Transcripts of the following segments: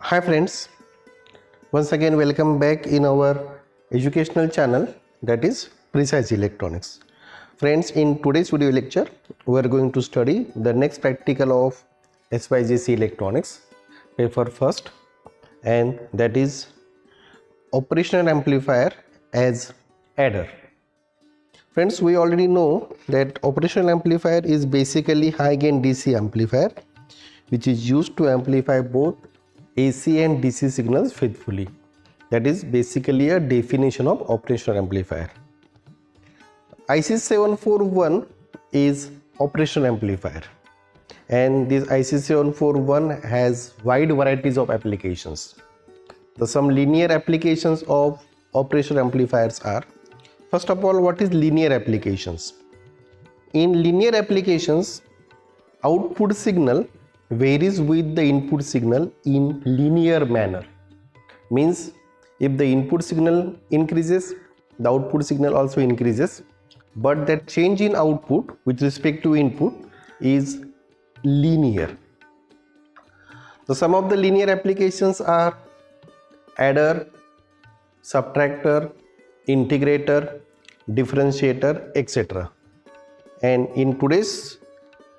Hi friends, once again welcome back in our educational channel, that is Precise Electronics. Friends, in today's video lecture we are going to study the next practical of SYJC Electronics paper first, and that is operational amplifier as adder. Friends, we already know that operational amplifier is basically high gain DC amplifier which is used to amplify both AC and DC signals faithfully. That is basically a definition of operational amplifier. IC741 is operational amplifier, and this IC741 has wide varieties of applications. Some linear applications of operational amplifiers are, first of all, what is linear applications? In linear applications, output signal varies with the input signal in linear manner. Means if the input signal increases, the output signal also increases, but that change in output with respect to input is linear. So some of the linear applications are adder, subtractor, integrator, differentiator, etc. And in today's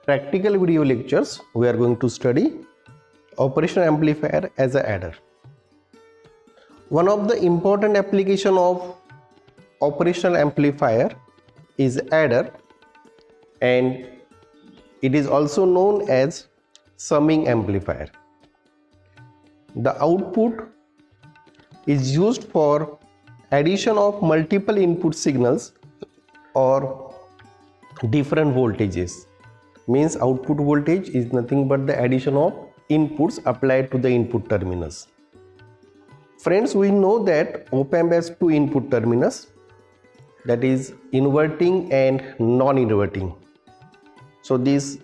practical video lectures we are going to study operational amplifier as an adder. One of the important application of operational amplifier is adder, and it is also known as summing amplifier. The output is used for addition of multiple input signals or different voltages. Means output voltage is nothing but the addition of inputs applied to the input terminals. Friends, we know that op-amp has two input terminals, that is inverting and non-inverting. So this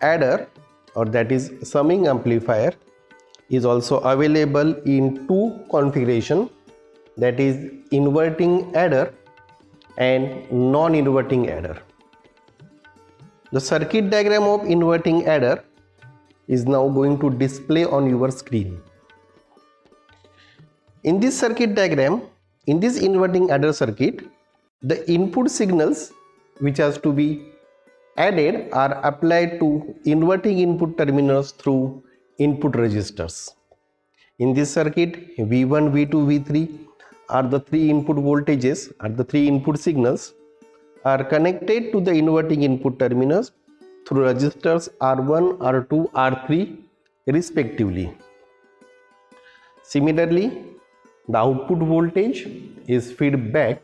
adder, or that is summing amplifier, is also available in two configuration, that is inverting adder and non-inverting adder. The circuit diagram of inverting adder is now going to display on your screen. In this circuit diagram, in this inverting adder circuit, the input signals which has to be added are applied to inverting input terminals through input resistors. In this circuit, V1, V2, V3 are the three input voltages, are the three input signals are connected to the inverting input terminals through resistors R1, R2, R3 respectively. Similarly, the output voltage is fed back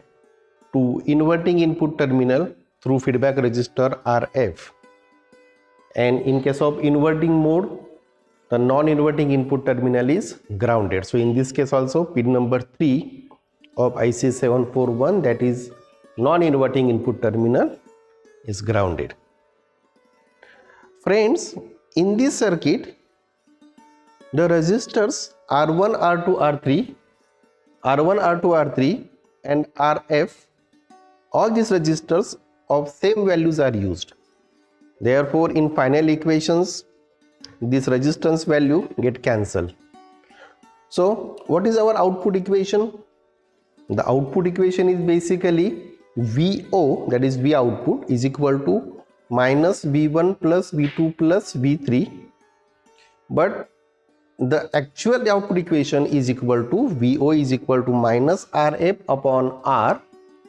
to inverting input terminal through feedback resistor RF. And in case of inverting mode, the non-inverting input terminal is grounded. So in this case also, pin number 3 of IC741, that is non-inverting input terminal, is grounded. Friends, in this circuit, the resistors R1, R2, R3 and RF, all these resistors of same values are used. Therefore, in final equations, this resistance value get cancelled. So what is our output equation? The output equation is basically VO, that is V output, is equal to minus V1 plus V2 plus V3, but the actual output equation is equal to VO is equal to minus RF upon R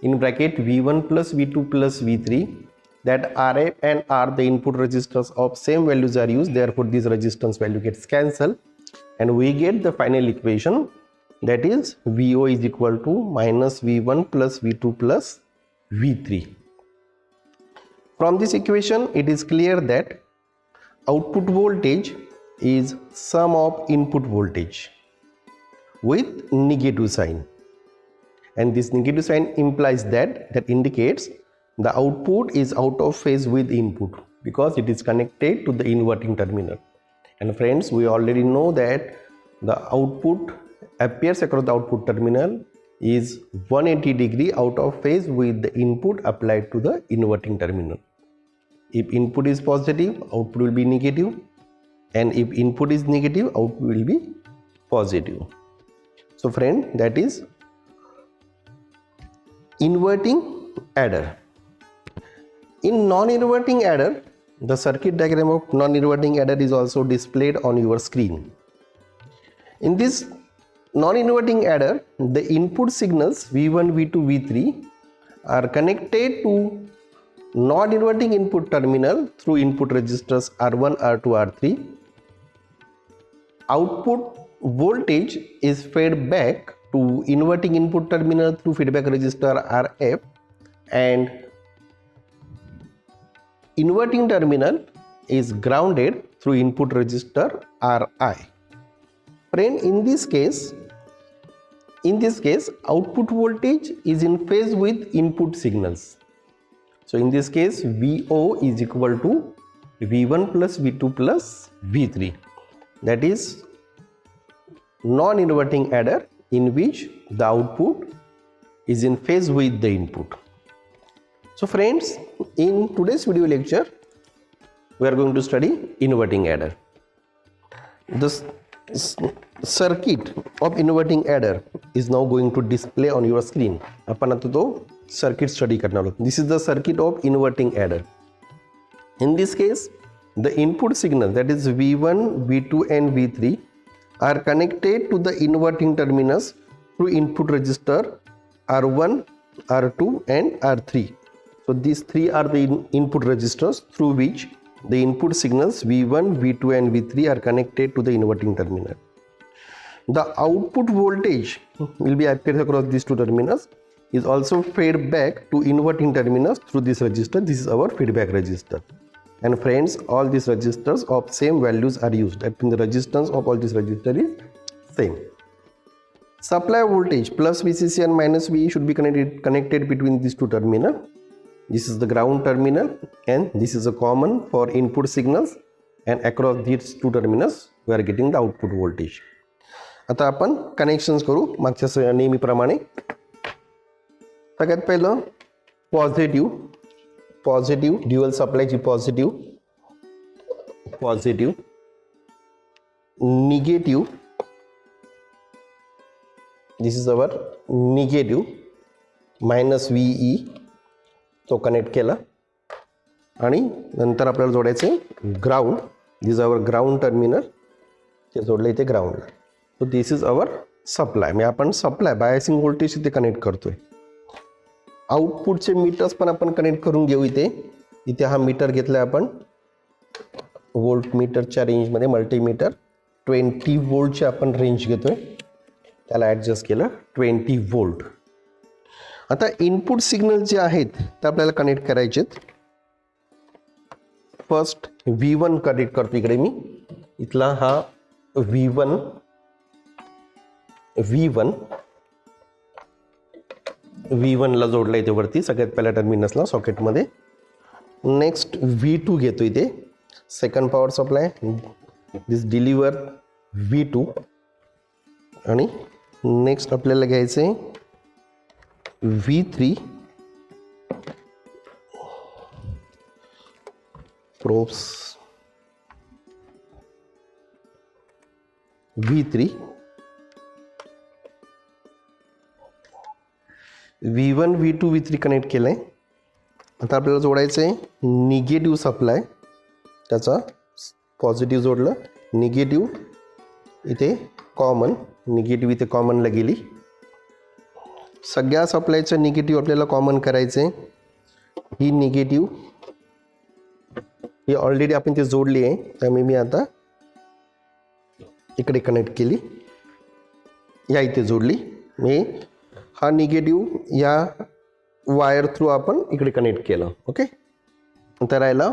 in bracket V1 plus V2 plus V3. That RF and R, the input resistors of same values are used, therefore this resistance value gets cancelled and we get the final equation, that is VO is equal to minus V1 plus V2 plus V3. From this equation, it is clear that output voltage is sum of input voltage with negative sign, and this negative sign implies that indicates the output is out of phase with input because it is connected to the inverting terminal. And friends, we already know that the output appears across the output terminal is 180 degree out of phase with the input applied to the inverting terminal. If input is positive, output will be negative, and if input is negative, output will be positive. So friend, that is inverting adder. In non-inverting adder, the circuit diagram of non-inverting adder is also displayed on your screen. In this non-inverting adder, the input signals V1, V2, V3 are connected to non-inverting input terminal through input resistors R1, R2, R3. Output voltage is fed back to inverting input terminal through feedback resistor RF, and inverting terminal is grounded through input resistor Ri. Friend, in this case output voltage is in phase with input signals. So in this case VO is equal to V1 plus V2 plus V3. That is non-inverting adder in which the output is in phase with the input. So friends, in today's video lecture we are going to study inverting adder. The circuit of inverting adder is now going to display on your screen. आपण आता तो circuit study करणार आहोत. This is the circuit of inverting adder. In this case, the input signal, that is V1, V2 and V3 are connected to the inverting terminals through input resistor R1, R2 and R3. So these three are the input resistors through which the input signals V1, V2 and V3 are connected to the inverting terminal. The output voltage will be appeared across these two terminals is also fed back to inverting terminals through this resistor. This is our feedback resistor. And friends, all these resistors of same values are used. That means the resistance of all these resistors is same. Supply voltage plus VCC and minus VE should be connected between these two terminals. This is the ground terminal and this is a common for input signals, and across these two terminals we are getting the output voltage. आता आपण connections करू मागच्या नेहमीप्रमाणे. सगळ्यात पहिलं positive dual सप्लायची positive negative, this is our negative minus VE तो connect केला आणि नंतर आपल्याला जोडायचे ground. This our ground terminal, ते जोडले इथे ग्राउंडला. So this is our supply. म्हणजे आपण सप्लाय बायसिंग व्होल्टेज इथे कनेक्ट करतोय. आउटपुटचे मीटर्स पण आपण कनेक्ट करून घेऊ. इथे हा मीटर घेतलाय आपण वोल्ट मीटरच्या रेंजमध्ये, मल्टीमीटर 20 वोल्टचे आपण रेंज घेतोय, त्याला ॲडजस्ट केलं 20 वोल्ट. आता इनपुट सिग्नल जे आहेत ते आपल्याला कनेक्ट करायचे आहेत. फर्स्ट V1 कनेक्ट करतो इकडे मी. इथला हा V1 ला जोडला इथे वरती सगळ्यात पहिल्या टर्मिनल्सला सॉकेटमध्ये. नेक्स्ट V2 घेतो इथे सेकंड पॉवर सप्लाय, दिस डिलिव्हर V2. आणि नेक्स्ट आपल्याला घ्यायचे V3 probes V3 V1 V2 V3 connect केलं आहे. आता आपल्याला जोडायचं आहे निगेटिव्ह सप्लाय, त्याचा पॉझिटिव्ह जोडलं, निगेटिव्ह इथे कॉमन, निगेटिव्ह इथे कॉमनला गेली. सगळ्या सप्लायचं निगेटिव्ह आपल्याला कॉमन करायचं आहे. ही निगेटिव्ह ही ऑलरेडी आपण ते जोडली आहे, त्यामुळे मी आता इकडे कनेक्ट केली, या इथे जोडली. मी हा निगेटिव्ह या वायर थ्रू आपण इकडे कनेक्ट केलं. ओके, तर राहिला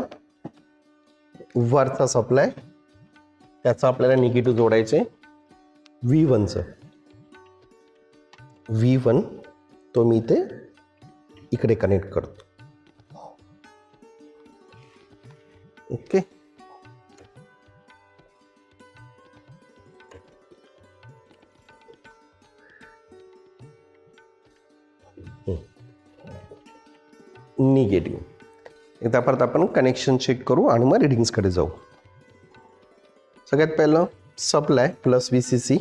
वरचा सप्लाय, त्याचा आपल्याला निगेटिव्ह जोडायचे V1चं. V1 तो मी इथे इकडे कनेक्ट करतो. Okay, negative. एकदा परत आपण कनेक्शन चेक करू आणि मग रिडिंग्सकडे जाऊ. सगळ्यात पहिलं supply plus VCC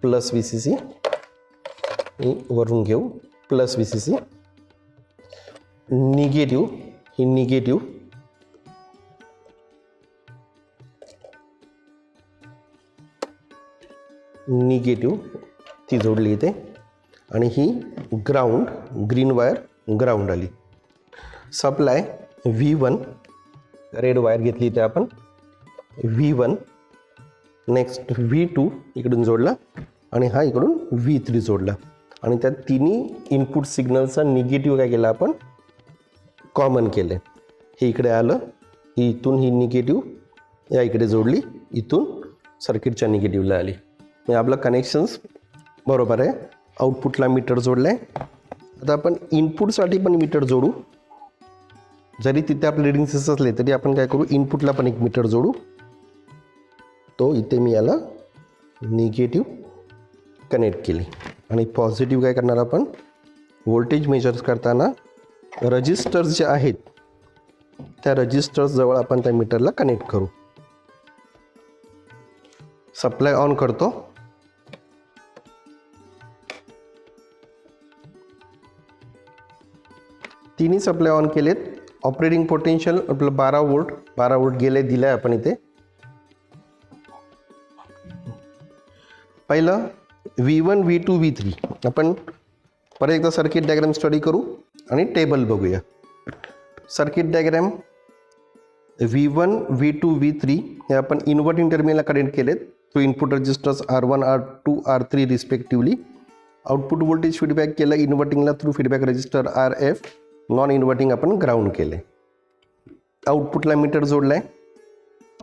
plus VCC, वरून घेऊ प्लस VCC, निगेटिव्ह ही निगेटिव्ह, निगेटिव्ह ती जोडली इथे, आणि ही ग्राउंड ग्रीन वायर ग्राउंड आली. सप्लाय V1 रेड वायर घेतली इथे आपण, V1 नेक्स्ट V2 इकडून जोडला आणि हा इकडून V3 जोडला, आणि त्या तिन्ही इनपुट सिग्नलचा निगेटिव्ह काय केला आपण कॉमन केले. हे इकडे आलं, इथून ही निगेटिव्ह या इकडे जोडली, इथून सर्किटच्या निगेटिव्हला आली. म्हणजे आपलं कनेक्शन्स बरोबर आहे. आउटपुटला मीटर जोडलं आहे. आता आपण इनपुटसाठी पण मीटर जोडू. जरी तिथे आपले रिडिंग्स असले तरी आपण काय करू, इनपुटला पण एक मीटर जोडू. तो इथे मी याला निगेटिव्ह कनेक्ट केली, आणि पॉझिटिव्ह काय करणार आपण, व्होल्टेज मेजर्स करताना रजिस्टर्स जे आहेत त्या रजिस्टर्स जवळ आपण त्या मीटरला कनेक्ट करू. सप्लाय ऑन करतो. तिन्ही सप्लाय ऑन केलेत. ऑपरेटिंग पोटेन्शियल आपलं 12 वोल्ट गेले दिलं आहे आपण इथे. पहिलं V1 V2 V3 आपण परत एकदा सर्किट डायग्राम स्टडी करू आणि टेबल बघूया. Circuit diagram V1 V2 V3 हे आपण इन्व्हर्टिंग टर्मिनलला कनेक्ट केलेत. तो input registers R1 R2 R3 respectively. Output voltage feedback केलं इन्व्हर्टिंगला through feedback register RF. Non inverting आपण ग्राउंड केले. आउटपुटला मीटर जोडलाय.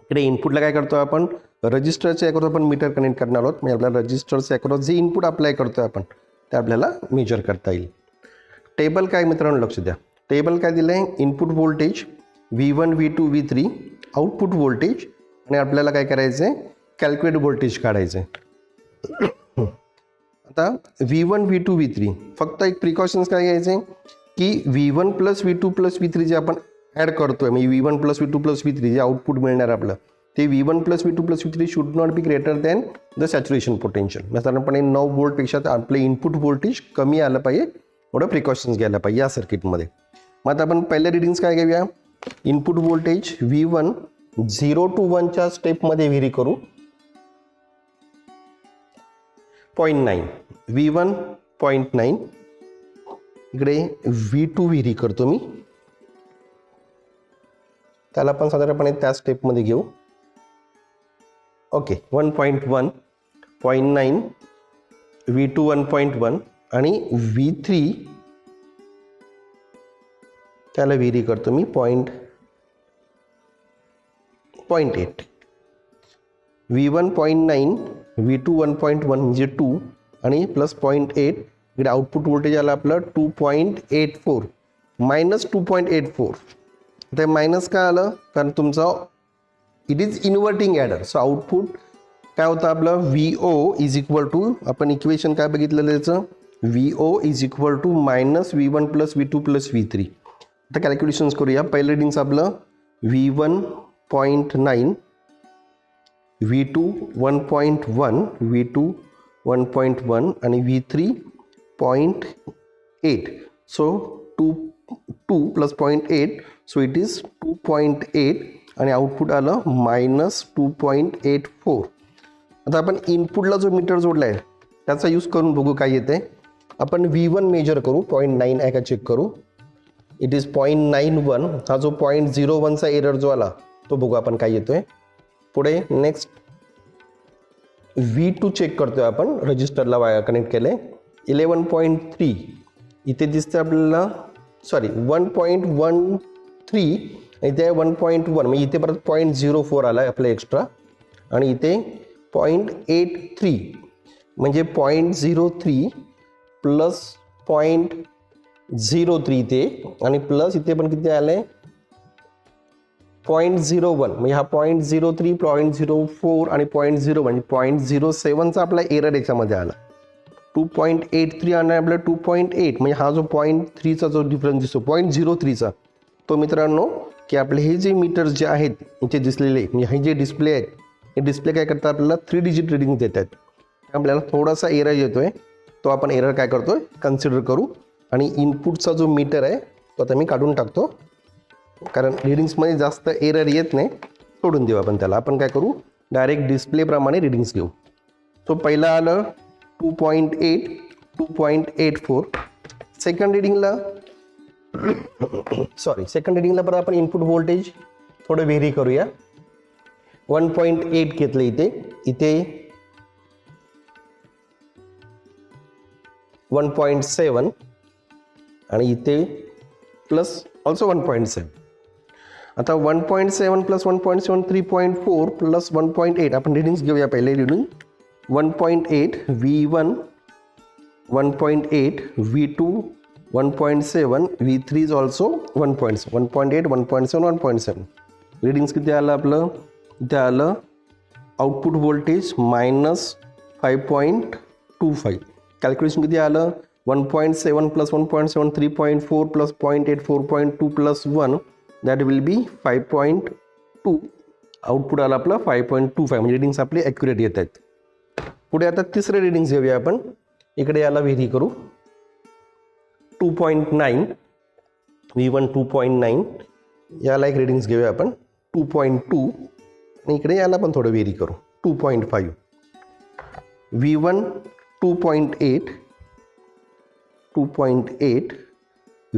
इकडे इनपुटला काय करतो आपण, रजिस्टरच्या अक्रॉस आपण मीटर कनेक्ट करणार आहोत. म्हणजे आपल्याला रजिस्टरच्या अक्रॉस जे इनपुट अप्लाय करतोय आपण ते आपल्याला मेजर करता येईल. टेबल काय मित्रांनो लक्ष द्या. टेबल काय दिलं आहे, input voltage V1 V2 V3, output voltage, आणि आपल्याला काय करायचं आहे, कॅल्क्युलेट व्होल्टेज काढायचं आहे. आता V1 V2 V3 फक्त एक प्रिकॉशन्स काय घ्यायचे की V1 plus V2 plus V3 जे आपण ॲड करतोय, म्हणजे V1 plus V2 plus V3 जे आउटपुट मिळणार आपलं ते V1 plus V2 plus V3 should not be greater than the saturation potential. साधारणपणे 9 वोल्टपेक्षा आपलं इनपुट व्होल्टेज कमी आलं पाहिजे, एवढं प्रिकॉशन्स घ्यायला पाहिजे या सर्किटमध्ये. मग आता आपण पहिल्या रिडिंग्स काय घेऊया. इनपुट व्होल्टेज V1 0 to 1च्या स्टेपमध्ये व्हेरी करू. 0.9 V1 0.9. इकडे V2 व्हेरी करतो मी, त्याला पण साधारणपणे त्या स्टेपमध्ये घेऊ. ओके 1.1 0.9 V2 1.1 आणि V3 त्याला व्हेरी करतो मी 0.8. V1 0.9 V2 1.1 म्हणजे 2 आणि प्लस 0.8. इकडे आउटपुट व्होल्टेज आलं आपलं 2.84 मायनस 2.84. ते मायनस का आलं, कारण तुमचा it is inverting adder. So output काय होतं आपलं, VO इज इक्वल टू, आपण इक्वेशन काय बघितलेलं त्याचं, VO is equal to minus V1 plus V2 plus V3. आता कॅल्क्युलेशन्स करूया. पहिलं रिडिंग्स आपलं V1 0.9 V2 1.1 V2 1.1 आणि V3 0.8. So 2 plus 0.8, so it is 2.8 आणि आउटपुट आलं मायनस 2.84. आता आपण इनपुटला जो मीटर जोडला आहे त्याचा यूज करून बघू काय येते. आपण V1 मेजर करू, 0.9 आहे का चेक करू. It is 0.91. हा जो 0.01चा एरर जो आला तो बघू आपण काय येतोय. पुढे नेक्स्ट V2 चेक करतोय आपण, रजिस्टरला वायर कनेक्ट केले. 11.3 इथे दिसते आपल्याला, सॉरी 1.13 इथे 1.1, म्हणजे इथे परत 0.04 आला आहे आपला एक्स्ट्रा, आणि इथे 0.83 म्हणजे 0.03 प्लस 0.03 इथे, आणि प्लस इथे पण किती आलं आहे 0.01, म्हणजे हा 0.03 0.04 आणि 0.0 म्हणजे 0.07चा आपला एरर याच्यामध्ये आला. 2.83 आणि आपलं 2.8, म्हणजे हा जो 0.3चा जो डिफरन्स दिसतो 0.03चा, तो मित्रांनो की आपले हे जे मीटर्स जे आहेत इथे दिसलेले, म्हणजे हे जे डिस्प्ले आहेत हे डिस्प्ले काय करतात आपल्याला 3 डिजिट रिडिंग देत आहेत. आपल्याला थोडासा एरर येतोय, तो आपण एरर काय करतोय कन्सिडर करू आणि इनपुटचा जो मीटर आहे तो आता मी काढून टाकतो, कारण रिडिंग्समध्ये जास्त एरर येत नाही, सोडून देऊ आपण त्याला. आपण काय करू डायरेक्ट डिस्प्लेप्रमाणे रिडिंग्स घेऊ. सो पहिलं आलं 2.8, 2.84. सेकंड रिडिंगला परत आपण इनपुट व्होल्टेज थोडं व्हेरी करूया. 1.8 घेतलं इथे 1.7 आणि इथे प्लस ऑल्सो 1.7. आता 1.7 प्लस 1.7 3.4 प्लस 1.8 आपण रिडिंग्स घेऊया. पहिले reading 1.8 V1, 1.8 V2, 1.7 V3 is also 1.7, 1.8, 1.7, 1.7. Readings किती आलं आपलं, इथे आलं आउटपुट व्होल्टेज -5.25. कॅल्क्युलेशन किती आलं 1.7 plus 1.7 3.4 plus 0.8 4.2 plus 1 that will be 5.2. Output आलं आपलं 5.25, म्हणजे रिडिंग्स आपले ॲक्युरेट येत आहेत. पुढे आता तिसरे रिडिंग्स घेऊया आपण. इकडे याला व्हेरी करू. 2.9 V1 2.9, याला एक रिडिंग्स घेऊया आपण 2.2 आणि इकडे याला पण थोडं व्हेरी करू 2.5. V1 2.8, 2.8,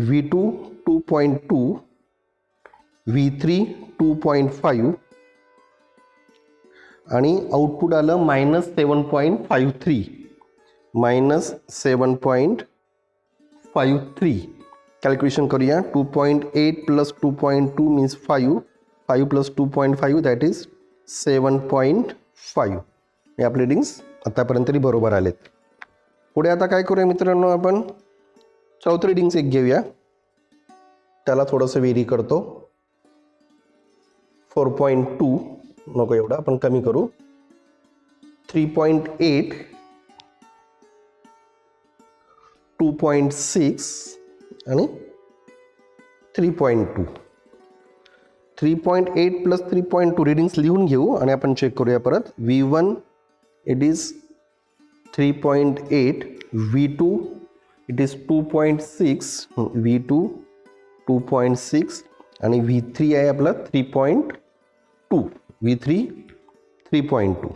V2 2.2, V3 2.5 आणि आउटपुट आलं -7.53, -7.53. कॅल्क्युलेशन करूया. 2.8 plus 2.2 means 5, 5 plus 2.5 that is 7.5. हे आपले रिडिंग्स आतापर्यंत तरी बरोबर आलेत. पुढे आता काय करूया मित्रांनो, आपण चौथं रिडिंग्स एक घेऊया. त्याला थोडंसं व्हेरी करतो. 4.2 नको एवढं, आपण कमी करू. 3.8, 2.6 आणि 3.2. 3.8 प्लस 3.2 रिडिंग्स लिहून घेऊ आणि आपण चेक करूया परत. V1 it is 3.8, V2 it is 2.6, V2 2.6 आणि V3 आहे आपला 3.2, V3 3.2.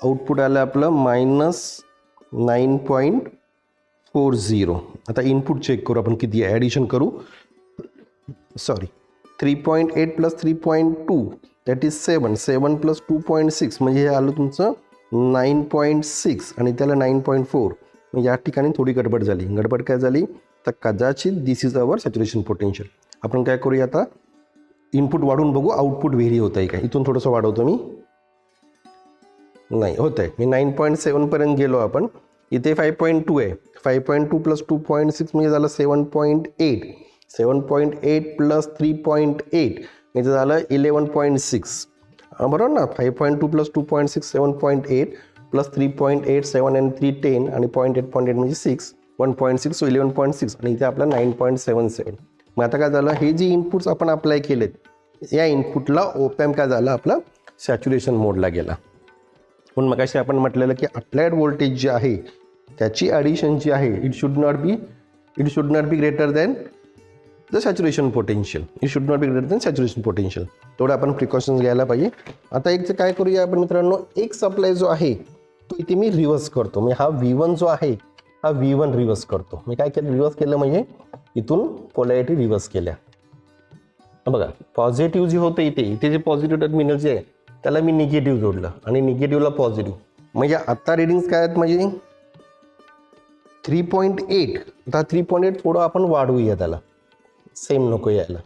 आउटपुट आलं आपलं -9.40. आता इनपुट चेक करू आपण किती आहे, ॲडिशन करू. 3.8 प्लस 3.2 दॅट इज 7, 7 प्लस 2.6 म्हणजे हे आलं तुमचं 9.6 आणि त्याला 9.4. या ठिकाणी थोडी गडबड झाली. गडबड काय झाली तर कदाचित दिस इज अवर सॅच्युरेशन पोटेन्शियल. आपण काय करूया आता, इनपुट वाढून बघू आउटपुट व्हेरी होत आहे का. इथून थोडंसं वाढवतो मी, नाही होत आहे. मी 9.7 पर्यंत गेलो आपण. इथे 5.2 आहे. 5.2 प्लस 2.6 म्हणजे झालं 7.8. 7.8 प्लस 3.8 म्हणजे झालं 11.6. बरोबर ना. 5.2 प्लस 2.6 7.8 प्लस 3.8 7 and 3 10 आणि 0.8 म्हणजे 6 1.6 सो 11.6 आणि इथे आपला 9.77. मग आता काय झालं, हे जे इनपुट्स आपण अप्लाय केलेत या इनपुटला ओपॅम्प काय झालं आपला सॅच्युरेशन मोडला गेला. म्हणून मगाशी आपण म्हटलेलं की अप्लाइड व्होल्टेज जे आहे त्याची ॲडिशन जी आहे it should not be greater than the saturation potential. It should not be greater than saturation potential. तेवढं आपण प्रिकॉशन्स घ्यायला पाहिजे. आता एक काय करूया आपण मित्रांनो, एक सप्लाय जो आहे तो इथे मी रिव्हर्स करतो. मी हा V1 जो आहे हा V1 रिव्हर्स करतो. मी काय केलं, रिव्हर्स केलं म्हणजे इथून पोलॅरिटी रिव्हर्स केल्या. बघा पॉझिटिव्ह जे होतं इथे जे पॉझिटिव्ह टर्मिनल जे आहे त्याला मी निगेटिव्ह जोडलं आणि निगेटिव्हला पॉझिटिव्ह. म्हणजे आता रिडिंग्स काय आहेत म्हणजे 3.8. आता 3.8 थोडं आपण वाढवूया, त्याला सेम नको यायला.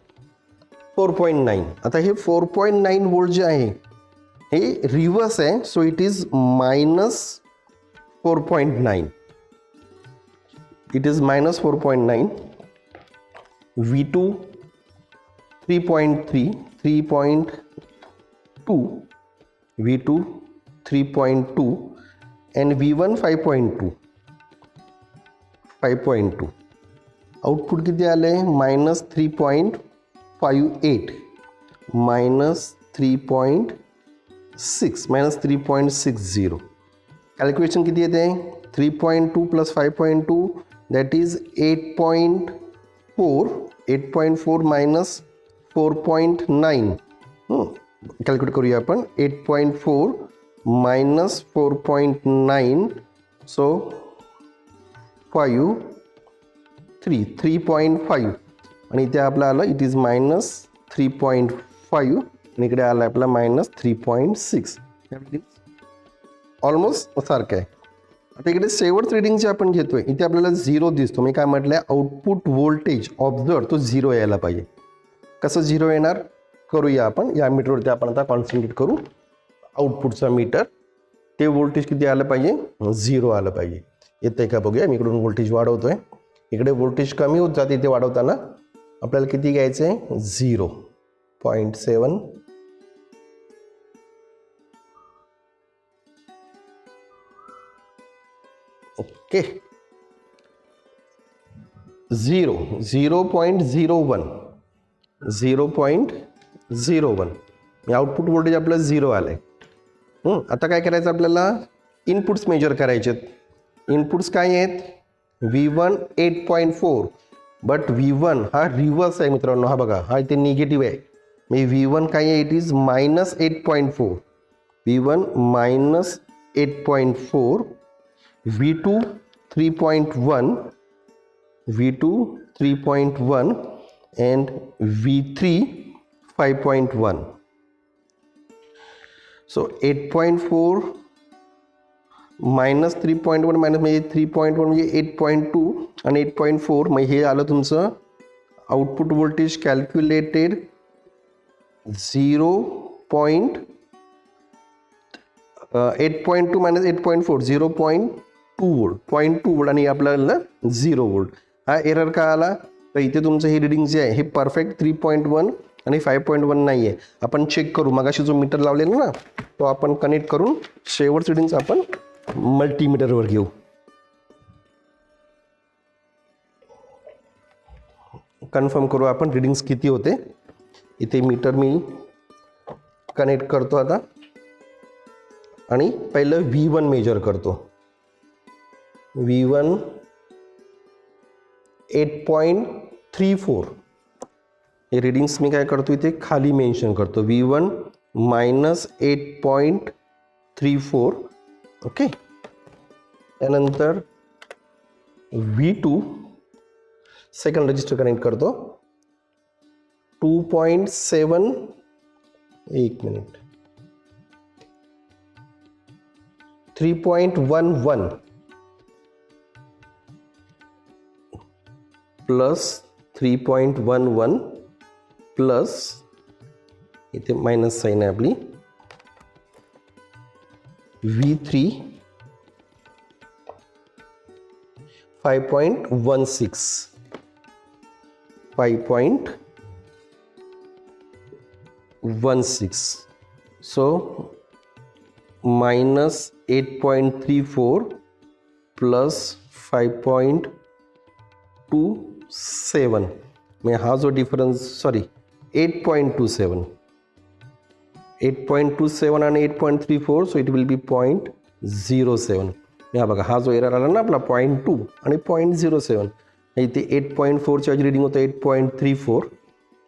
4.9. आता हे 4.9 वोल्ट जे आहे हे रिव्हर्स आहे. So it is -4.9. It is -4.9. V2 3.3, 3.2, V2 3.2 and V1 5.2. Output किती आले -3.58, -3.6, -3.60. कॅल्क्युलेशन किती येते 3.2 plus 5.2 that is 8.4 8.4 minus 4.9 calculate करूया आपण 8.4 मायनस 4.9 सो 3.5 आणि इथे आपलं आलं इट इज मायनस 3.5 आणि इकडे आलं आपला मायनस 3.6 ऑलमोस्ट सारखं आहे. आता इकडे शेवटचं रिडिंग जे आपण घेतोय इथे आपल्याला 0 दिसतो. मी काय म्हटलं आउटपुट व्होल्टेज ऑब्झर्व तो 0 यायला पाहिजे. कसं 0 येणार करूया आपण या मीटरवरती आपण आता कॉन्सन्ट्रेट करू. आउटपुटचा मीटर ते व्होल्टेज किती आलं पाहिजे 0 आलं पाहिजे. येतंय का बघूया. मी इकडून व्होल्टेज वाढवतोय. इकडे व्होल्टेज कमी होत जाते इथे वाढवताना आपल्याला किती घ्यायचं आहे 0.7 ओके 0.01 0.01 आउटपुट व्होल्टेज आपलं 0 आलंय. आता काय करायचं आपल्याला इनपुट्स मेजर करायचे. इनपुट्स काय आहेत V1 8.4 बट V1 हा रिव्हर्स आहे मित्रांनो. हा बघा हा इथे निगेटिव्ह आहे. मी V1 काय आहे it is minus 8.4 V1 minus 8.4 V2 3.1 V2 3.1 and V3 5.1 so 8.4 minus 3.1 minus म्हणजे 3.1 म्हणजे 8.2 आणि 8.4 मग हे आलं तुमचं output voltage calculated 8.2 minus 8.4 0.2 volt आणि आपल्याला 0 वोल्ट. हा एरर का आला तर इथे तुमचं हे रिडिंग जे आहे हे परफेक्ट 3.1 आणि 5.1 नाही आहे. आपण चेक करू मगाशी जो मीटर लावलेला ना तो आपण कनेक्ट करून शेवटचं रिडिंग्स आपण मल्टीमीटरवर घेऊ. कन्फर्म करू आपण रिडिंग्स किती होते. इथे मीटर मी कनेक्ट करतो आता आणि पहिलं V1 मेजर करतो. V1 8.34 हे रिडिंग्स मी काय करतो इथे खाली मेन्शन करतो. V1 minus 8.34 okay. त्यानंतर V2 सेकंड रजिस्टर कनेक्ट करतो 2.7 एक मिनिट 3.11 प्लस 3.11 प्लस इथे मायनस साइन आहे आपली V3 5.16 so minus 8.34 plus 5.27 में हा जो डिफरन्स सॉरी 8.27 आणि 8.34 सो इट विल बी 0.07. हा बघा हा जो एरर आला ना आपला 0.2 आणि 0.07 इथे 8.4ची आज रीडिंग होतं 8.34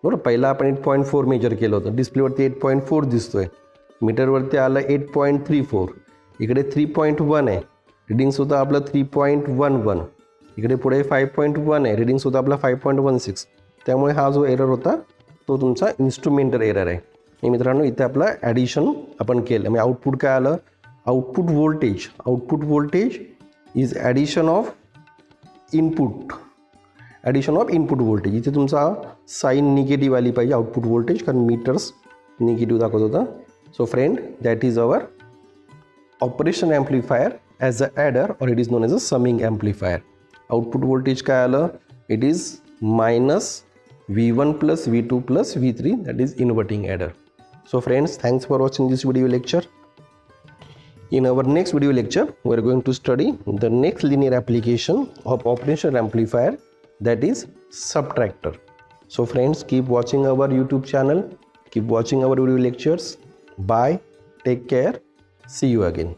बरोबर. पहिला आपण 8.4 मेजर केलं होतं. डिस्प्लेवरती 8.4 दिसतोय. मीटरवरती आलं 8.34 इकडे 3.1 आहे रीडिंग्स होतं आपलं 3.11 इकडे पुढे 5.1 आहे रीडिंग्स होतं आपला 5.16. त्यामुळे हा जो एरर होता तो तुमचा इन्स्ट्रुमेंटल एरर आहे. हे मित्रांनो इथे आपलं ॲडिशन आपण केलं. म्हणजे आउटपुट काय आलं output voltage is addition of input voltage. इथे तुमचा साइन निगेटिव्ह आली पाहिजे आउटपुट व्होल्टेज कारण मीटर्स निगेटिव्ह दाखवत होता. So friend that is our operation amplifier as a adder और it is known as a summing amplifier. Output voltage काय आलं it is minus V1 plus V2 plus V3 that is inverting adder. So friends, thanks for watching this video lecture. In our next video lecture we are going to study the next linear application of operational amplifier that is subtractor. So friends, keep watching our YouTube channel, keep watching our video lectures. Bye, take care, see you again.